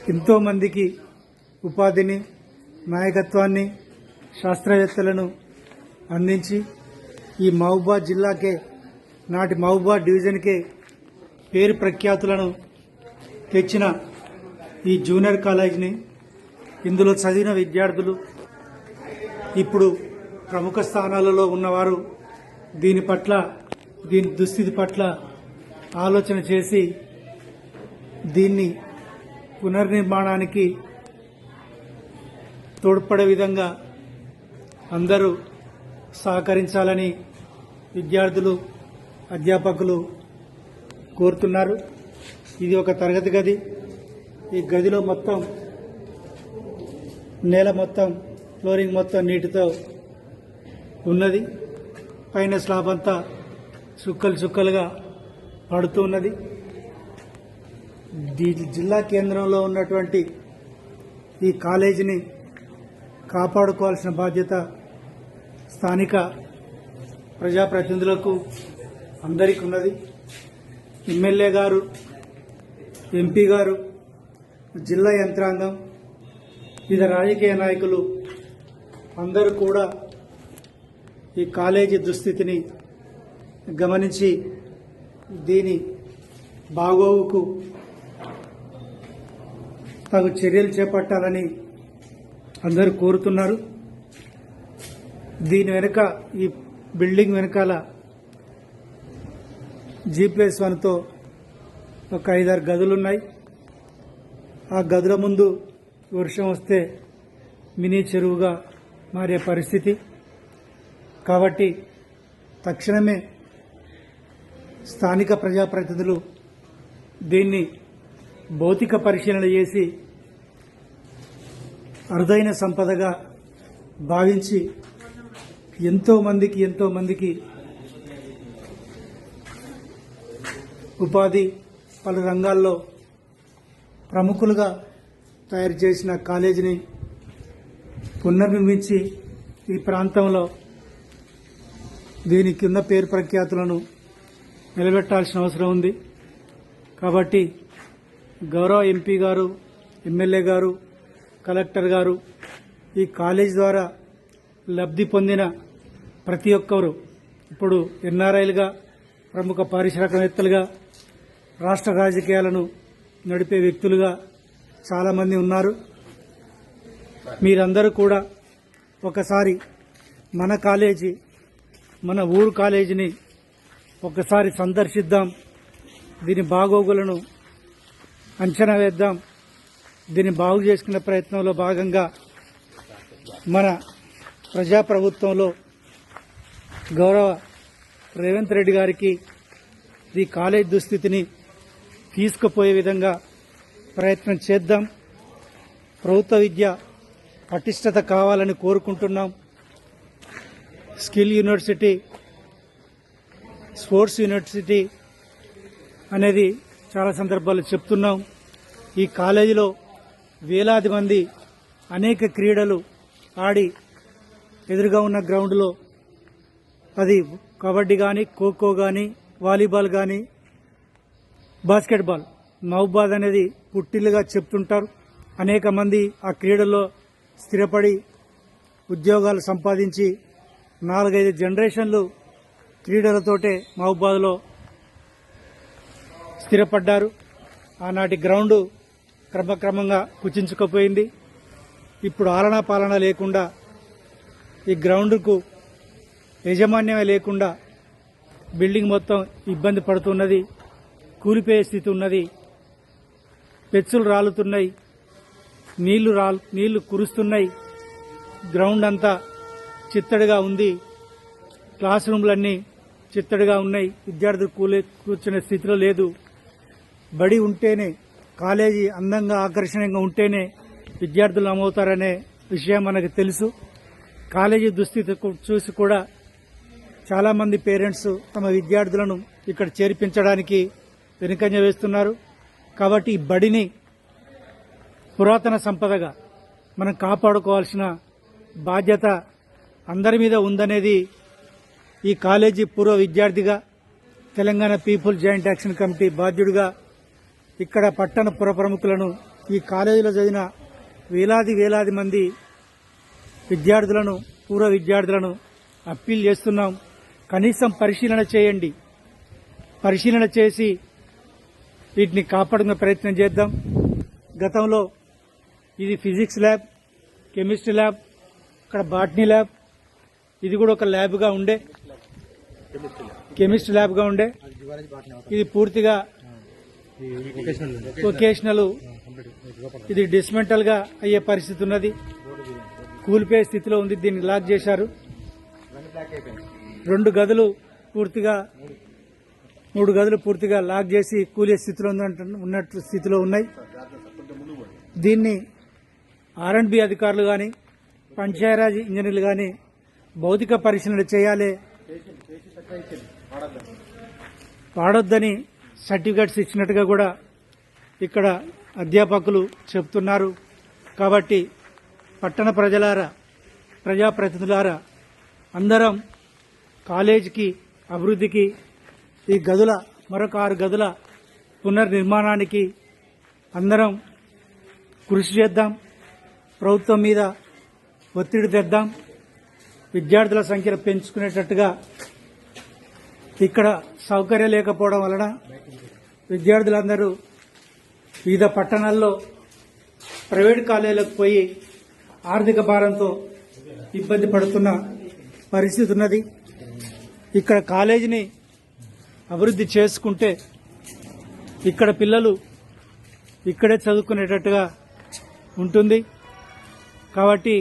ఎంతోమందికి ఉపాధిని, నాయకత్వాన్ని, శాస్త్రవేత్తలను అందించి ఈ మహబూబాద్ జిల్లాకే, నాటి మహబూబాద్ డివిజన్కే పేరు ప్రఖ్యాతులను తెచ్చిన ఈ జూనియర్ కాలేజీని, ఇందులో చదివిన విద్యార్థులు ఇప్పుడు ప్రముఖ స్థానాలలో ఉన్నవారు దీని దుస్థితి పట్ల ఆలోచన చేసి దీన్ని పునర్నిర్మాణానికి తోడ్పడే విధంగా అందరూ సహకరించాలని విద్యార్థులు, అధ్యాపకులు కోరుతున్నారు. ఇది ఒక తరగతి గది. ఈ గదిలో మొత్తం నేల మొత్తం, ఫ్లోరింగ్ మొత్తం నీటితో ఉన్నది. పైన స్లాబ్ అంతా చుక్కలు చుక్కలుగా పడుతూ ఉన్నది. జిల్లా కేంద్రంలో ఉన్నటువంటి ఈ కాలేజీని కాపాడుకోవాల్సిన బాధ్యత స్థానిక ప్రజాప్రతినిధులకు అందరికీ ఉన్నది. ఎమ్మెల్యే గారు, ఎంపీ గారు, జిల్లా యంత్రాంగం, వివిధ రాజకీయ నాయకులు అందరూ కూడా ఈ కాలేజీ దుస్థితిని గమనించి దీని బాగోగుకు తగు చర్యలు చేపట్టాలని అందరూ కోరుతున్నారు. దీని వెనుక, ఈ బిల్డింగ్ వెనకాల G+1తో ఒక 5-6 గదులున్నాయి. ఆ గదుల ముందు వర్షం వస్తే మినీ చెరువుగా మారే పరిస్థితి. కాబట్టి తక్షణమే స్థానిక ప్రజాప్రతినిధులు దీన్ని భౌతిక పరిశీలన చేసి అరుదైన సంపదగా భావించి ఎంతో మందికి ఉపాధి, పలు రంగాల్లో ప్రముఖులుగా తయారు చేసిన కాలేజీని పునర్నిర్మించి ఈ ప్రాంతంలో దీనికి ఉన్న పేరు ప్రఖ్యాతులను నిలబెట్టాల్సిన అవసరం ఉంది. కాబట్టి గౌరవ ఎంపీ గారు, ఎమ్మెల్యే గారు, కలెక్టర్ గారు ఈ కాలేజ్ ద్వారా లబ్ధి పొందిన ప్రతి ఒక్కరు ఇప్పుడు ఎన్ఆర్ఐలుగా, ప్రముఖ పారిశ్రామికవేత్తలుగా, రాష్ట్ర రాజకీయాలను నడిపే వ్యక్తులుగా చాలామంది ఉన్నారు. మీరందరూ కూడా ఒకసారి మన కాలేజీ, మన ఊరు కాలేజీని ఒకసారి సందర్శిద్దాం. దీని బాగోగులను అంచనా వేద్దాం. దీన్ని బాగు చేసుకునే ప్రయత్నంలో భాగంగా మన ప్రజాప్రభుత్వంలో గౌరవ రేవంత్ రెడ్డి గారికి ఈ కాలేజ్ దుస్థితిని తీసుకుపోయే విధంగా ప్రయత్నం చేద్దాం. ప్రభుత్వ విద్య పటిష్టత కావాలని కోరుకుంటున్నాం. స్కిల్ యూనివర్సిటీ, స్పోర్ట్స్ యూనివర్సిటీ అనేది చాలా సందర్భాల్లో చెప్తున్నాం. ఈ కాలేజీలో వేలాది మంది అనేక క్రీడలు ఆడి ఎదురుగా ఉన్న గ్రౌండ్లో, అది కబడ్డీ కానీ, ఖోఖో కానీ, వాలీబాల్ కానీ, బాస్కెట్బాల్, మహబూబాద్ అనేది పుట్టిల్లుగా చెప్తుంటారు. అనేక మంది ఆ క్రీడల్లో స్థిరపడి ఉద్యోగాలు సంపాదించి 4-5 జనరేషన్లు క్రీడలతోటే మహబూబాద్లో స్థిరపడ్డారు. ఆనాటి గ్రౌండ్ క్రమక్రమంగా కుచించుకుపోయింది. ఇప్పుడు ఆలనా పాలన లేకుండా, ఈ గ్రౌండ్కు యాజమాన్యమే లేకుండా బిల్డింగ్ మొత్తం ఇబ్బంది పడుతున్నది. కూలిపోయే స్థితి ఉన్నది. పెచ్చులు రాలుతున్నాయి, నీళ్లు కురుస్తున్నాయి. గ్రౌండ్ అంతా చిత్తడిగా ఉంది. క్లాస్ రూమ్లన్నీ చిత్తడిగా ఉన్నాయి. విద్యార్థులు కూర్చునే స్థితిలో లేదు. బడి ఉంటేనే, కాలేజీ అందంగా ఆకర్షణీయంగా ఉంటేనే విద్యార్థులు అమవుతారనే విషయం మనకు తెలుసు. కాలేజీ దుస్థితి చూసి కూడా చాలా మంది పేరెంట్స్ తమ విద్యార్థులను ఇక్కడ చేర్పించడానికి వెనుకంజ వేస్తున్నారు. కాబట్టి ఈ బడిని పురాతన సంపదగా మనం కాపాడుకోవాల్సిన బాధ్యత అందరి మీద ఉందనేది ఈ కాలేజీ పూర్వ విద్యార్థిగా, Telangana people joint action committee బాధ్యుడిగా, ఇక్కడ పట్టణ పుర ప్రముఖులను ఈ కాలేజీలో చదివిన వేలాది మంది విద్యార్థులను, పూర్వ విద్యార్థులను అప్పీల్ చేస్తున్నాం. కనీసం పరిశీలన చేయండి. పరిశీలన చేసి వీటిని కాపాడుకునే ప్రయత్నం చేద్దాం. గతంలో ఇది ఫిజిక్స్ ల్యాబ్, కెమిస్ట్రీ ల్యాబ్, ఇక్కడ బాటనీ ల్యాబ్, ఇది కూడా ఒక ల్యాబ్గా ఉండే, కెమిస్ట్రీ ల్యాబ్గా ఉండే. ఇది పూర్తిగా వొకేషనల్, ఇది డిస్మెంటల్ గా అయ్యే పరిస్థితి ఉన్నది. కూలిపోయే స్థితిలో ఉంది. దీన్ని లాక్ చేశారు. 2 గదులు పూర్తిగా, 3 గదులు పూర్తిగా లాక్ చేసి కూలే స్థితిలో ఉన్నట్టు స్థితిలో ఉన్నాయి. దీన్ని R&B అధికారులు గాని, పంచాయరాజ్ ఇంజనీర్లు గాని భౌతిక పరిశీలన చేయాలి. వాడొద్దని సర్టిఫికెట్స్ ఇచ్చినట్టుగా కూడా ఇక్కడ అధ్యాపకులు చెప్తున్నారు. కాబట్టి పట్టణ ప్రజలారా, ప్రజాప్రతినిధులారా, అందరం కాలేజీకి అభివృద్ధికి, ఈ గదుల మరొక 6 గదుల పునర్నిర్మాణానికి అందరం కృషి చేద్దాం. ప్రభుత్వం మీద ఒత్తిడి తెద్దాం. విద్యార్థుల సంఖ్యను పెంచుకునేటట్టుగా ఇక్కడ సౌకర్యం లేకపోవడం వలన విద్యార్థులందరూ వివిధ పట్టణాల్లో ప్రైవేట్ కాలేజీలకు పోయి ఆర్థిక భారంతో ఇబ్బంది పడుతున్న పరిస్థితి ఉన్నది. ఇక్కడ కాలేజీని అభివృద్ధి చేసుకుంటే ఇక్కడ పిల్లలు ఇక్కడే చదువుకునేటట్టుగా ఉంటుంది. కాబట్టి